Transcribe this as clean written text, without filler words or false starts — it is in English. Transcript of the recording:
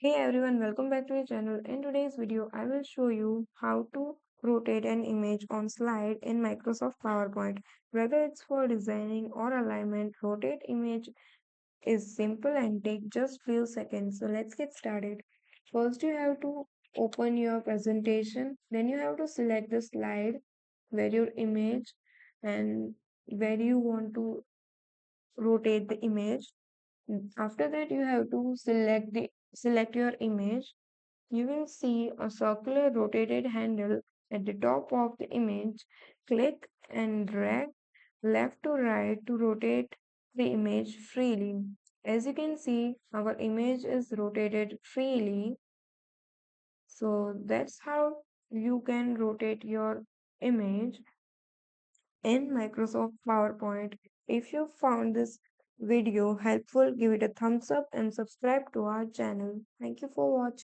Hey everyone, welcome back to my channel. In today's video, I will show you how to rotate an image on slide in Microsoft PowerPoint. Whether it's for designing or alignment, rotate image is simple and take just few seconds. So let's get started. First, you have to open your presentation. Then you have to select the slide where your image and where you want to rotate the image. After that, you have to select your image. You will see a circular rotated handle at the top of the image. Click and drag left to right to rotate the image freely. As you can see, our image is rotated freely. So that's how you can rotate your image in Microsoft PowerPoint. If you found this video helpful, give it a thumbs up and subscribe to our channel. Thank you for watching.